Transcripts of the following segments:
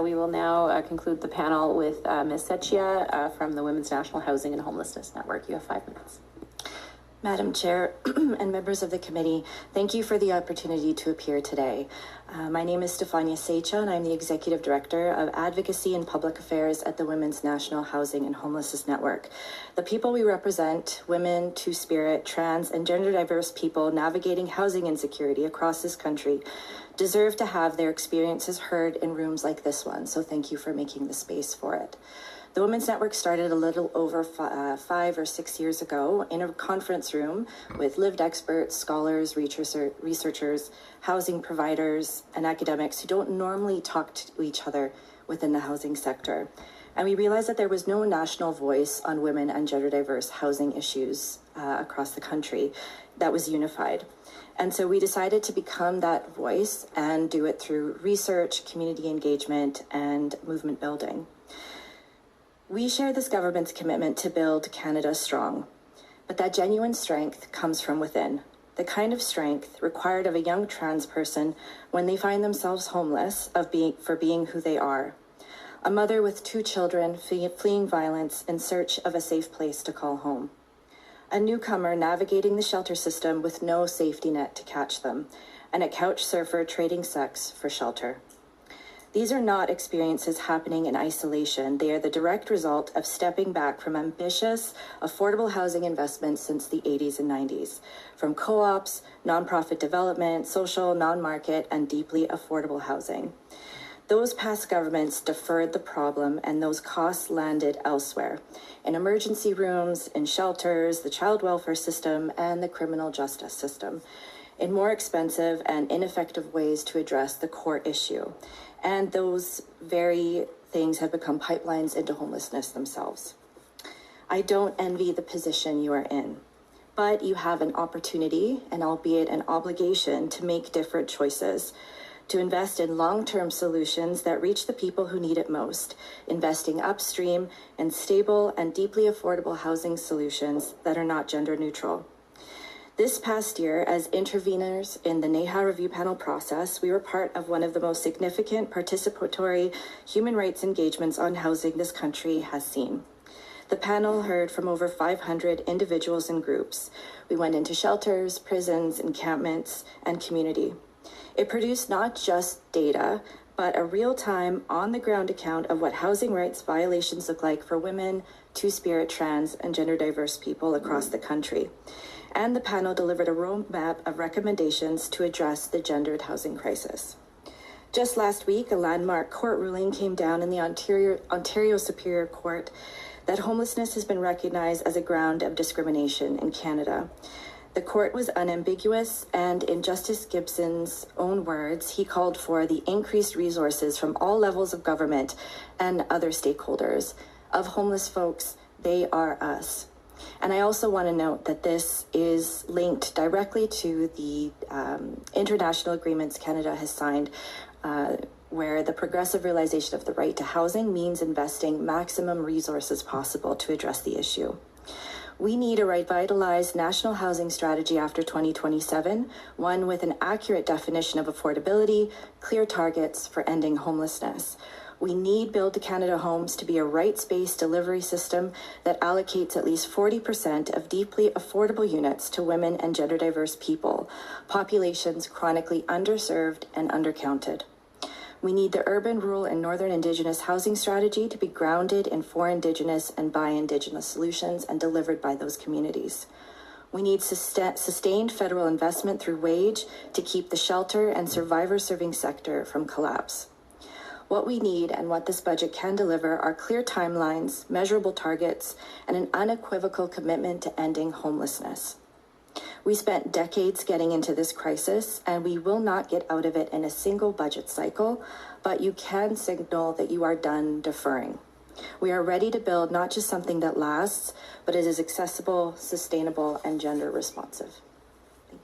We will now conclude the panel with Ms. Seccia from the Women's National Housing and Homelessness Network. You have 5 minutes. Madam Chair and members of the committee, thank you for the opportunity to appear today. My name is Stefania Seccia, and I'm the Executive Director of Advocacy and Public Affairs at the Women's National Housing and Homelessness Network. The people we represent, women, two-spirit, trans, and gender-diverse people navigating housing insecurity across this country, deserve to have their experiences heard in rooms like this one, so thank you for making the space for it. The Women's Network started a little over 5 or 6 years ago in a conference room with lived experts, scholars, researchers, housing providers, and academics who don't normally talk to each other within the housing sector. And we realized that there was no national voice on women and gender diverse housing issues across the country that was unified. And so we decided to become that voice and do it through research, community engagement, and movement building. We share this government's commitment to build Canada strong, but that genuine strength comes from within, the kind of strength required of a young trans person when they find themselves homeless for being who they are. A mother with 2 children fleeing violence in search of a safe place to call home. A newcomer navigating the shelter system with no safety net to catch them, and a couch surfer trading sex for shelter. These are not experiences happening in isolation. They are the direct result of stepping back from ambitious, affordable housing investments since the 80s and 90s, from co-ops, nonprofit development, social, non-market, and deeply affordable housing. Those past governments deferred the problem, and those costs landed elsewhere, in emergency rooms, in shelters, the child welfare system, and the criminal justice system, in more expensive and ineffective ways to address the core issue. And those very things have become pipelines into homelessness themselves. I don't envy the position you are in, but you have an opportunity, and albeit an obligation, to make different choices, to invest in long-term solutions that reach the people who need it most, investing upstream in stable and deeply affordable housing solutions that are not gender neutral. This past year, as interveners in the NEHA review panel process, we were part of one of the most significant participatory human rights engagements on housing this country has seen. The panel heard from over 500 individuals and groups. We went into shelters, prisons, encampments, and community. It produced not just data, but a real-time, on-the-ground account of what housing rights violations look like for women, two-spirit, trans, and gender-diverse people across the country. And the panel delivered a roadmap of recommendations to address the gendered housing crisis. Just last week, a landmark court ruling came down in the Ontario Superior Court that homelessness has been recognized as a ground of discrimination in Canada. The court was unambiguous, and in Justice Gibson's own words, he called for the increased resources from all levels of government and other stakeholders. Of homeless folks, they are us. And I also want to note that this is linked directly to the international agreements Canada has signed, where the progressive realization of the right to housing means investing maximum resources possible to address the issue. We need a revitalized national housing strategy after 2027, one with an accurate definition of affordability, clear targets for ending homelessness. We need Build Canada Homes to be a rights-based delivery system that allocates at least 40% of deeply affordable units to women and gender-diverse people, populations chronically underserved and undercounted. We need the urban, rural, and northern Indigenous housing strategy to be grounded in for Indigenous and by Indigenous solutions and delivered by those communities. We need sustained federal investment through wage to keep the shelter and survivor-serving sector from collapse. What we need and what this budget can deliver are clear timelines, measurable targets, and an unequivocal commitment to ending homelessness. We spent decades getting into this crisis, and we will not get out of it in a single budget cycle, but you can signal that you are done deferring. We are ready to build not just something that lasts, but it is accessible, sustainable, and gender responsive. Thank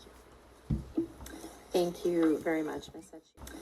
you. Thank you very much, Ms. Seccia.